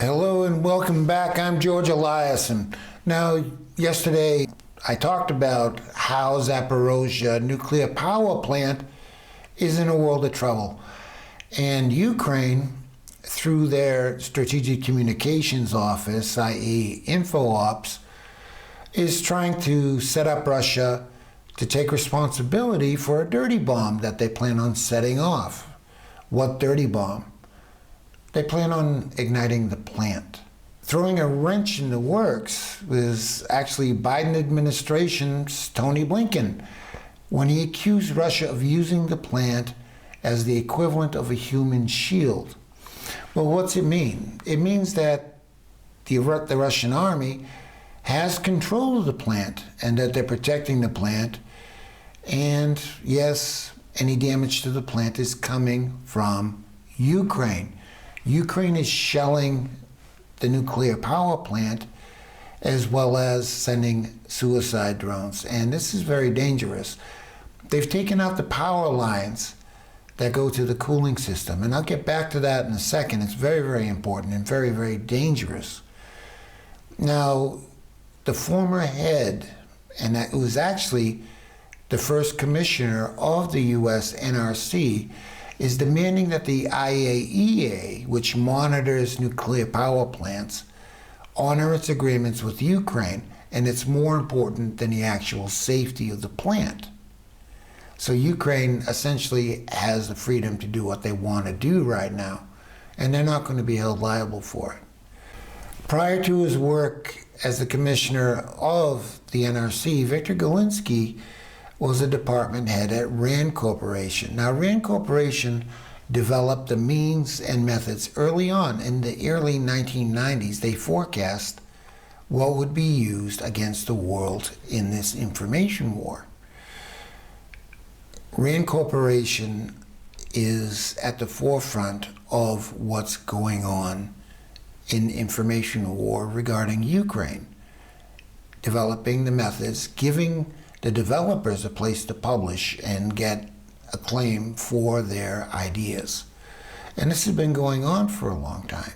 Hello and welcome back. I'm George Eliason. Now, yesterday I talked about how Zaporozhe nuclear power plant is in a world of trouble. And Ukraine, through their Strategic Communications Office, i.e. InfoOps, is trying to set up Russia to take responsibility for a dirty bomb that they plan on setting off. What dirty bomb? They plan on igniting the plant. Throwing a wrench in the works was actually Biden administration's Tony Blinken when he accused Russia of using the plant as the equivalent of a human shield. Well, what's it mean? It means that the Russian army has control of the plant and that they're protecting the plant. And yes, any damage to the plant is coming from Ukraine. Ukraine is shelling the nuclear power plant as well as sending suicide drones. And this is very dangerous. They've taken out the power lines that go to the cooling system. And I'll get back to that in a second. It's very, very important and very, very dangerous. Now, the former head, and it was actually the first commissioner of the U.S. NRC, is demanding that the IAEA, which monitors nuclear power plants, honor its agreements with Ukraine, and it's more important than the actual safety of the plant. So Ukraine essentially has the freedom to do what they want to do right now, and they're not going to be held liable for it. Prior to his work as the commissioner of the NRC, Victor Galinsky was a department head at RAND Corporation. Now, RAND Corporation developed the means and methods early on. In the early 1990s, they forecast what would be used against the world in this information war. RAND Corporation is at the forefront of what's going on in information war regarding Ukraine, developing the methods, giving the developers a place to publish and get acclaim for their ideas. And this has been going on for a long time.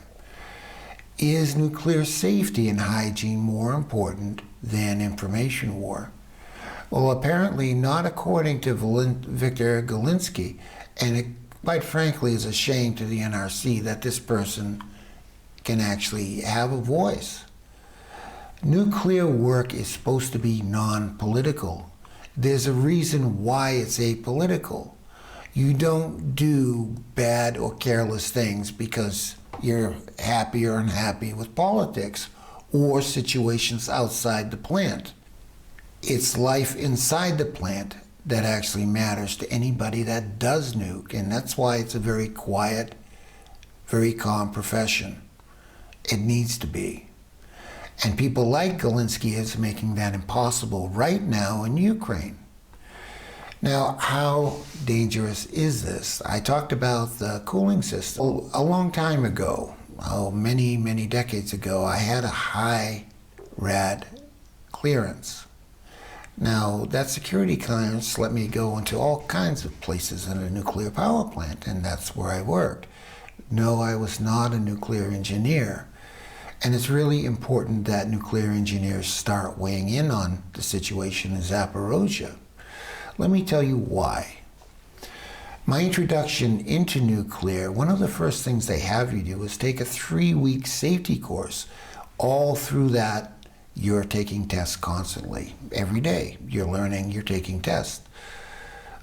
Is nuclear safety and hygiene more important than information war? Well, apparently not according to Victor Galinsky, and it quite frankly is a shame to the NRC that this person can actually have a voice. Nuclear work is supposed to be non-political. There's a reason why it's apolitical. You don't do bad or careless things because you're happy or unhappy with politics or situations outside the plant. It's life inside the plant that actually matters to anybody that does nuke, and that's why it's a very quiet, very calm profession. It needs to be. And people like Galinsky is making that impossible right now in Ukraine. Now, how dangerous is this? I talked about the cooling system. A long time ago, many, many decades ago, I had a high rad clearance. Now, that security clearance let me go into all kinds of places in a nuclear power plant, and that's where I worked. No, I was not a nuclear engineer. And it's really important that nuclear engineers start weighing in on the situation in Zaporozhe. Let me tell you why. My introduction into nuclear, one of the first things they have you do is take a 3-week safety course. All through that, you're taking tests constantly. Every day, you're learning, you're taking tests.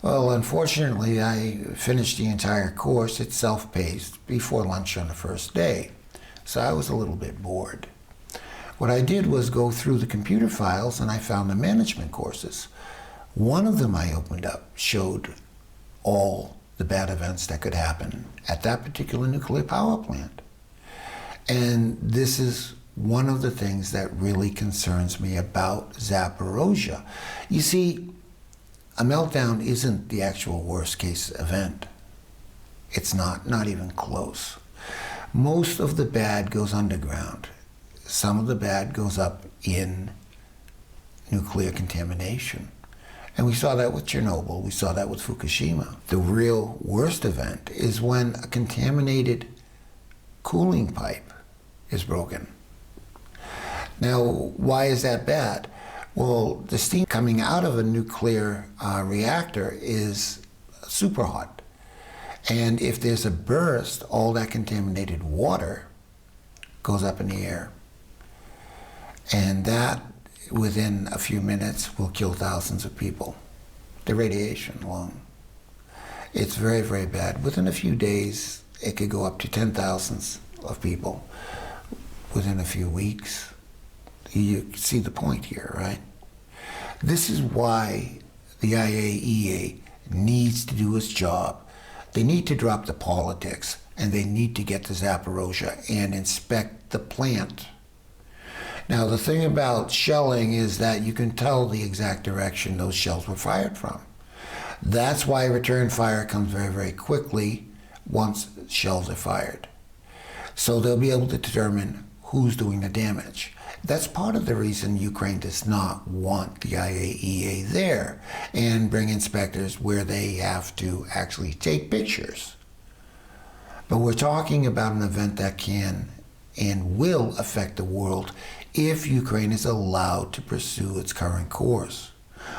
Well, unfortunately, I finished the entire course. It's self-paced before lunch on the first day. So I was a little bit bored. What I did was go through the computer files and I found the management courses. One of them I opened up showed all the bad events that could happen at that particular nuclear power plant. And this is one of the things that really concerns me about Zaporozhe. You see, a meltdown isn't the actual worst case event. It's not even close. Most of the bad goes underground. Some of the bad goes up in nuclear contamination. And we saw that with Chernobyl, we saw that with Fukushima. The real worst event is when a contaminated cooling pipe is broken. Now, why is that bad? Well, the steam coming out of a nuclear reactor is super hot. And if there's a burst, all that contaminated water goes up in the air. And that, within a few minutes, will kill thousands of people. The radiation alone. It's very, very bad. Within a few days, it could go up to 10,000 of people. Within a few weeks. You see the point here, right? This is why the IAEA needs to do its job. They need to drop the politics, and they need to get to Zaporozhe and inspect the plant. Now, the thing about shelling is that you can tell the exact direction those shells were fired from. That's why return fire comes very, very quickly once shells are fired. So they'll be able to determine who's doing the damage. That's part of the reason Ukraine does not want the IAEA there and bring inspectors where they have to actually take pictures. But we're talking about an event that can and will affect the world if Ukraine is allowed to pursue its current course.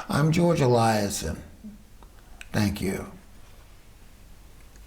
I'm George Eliason. Thank you.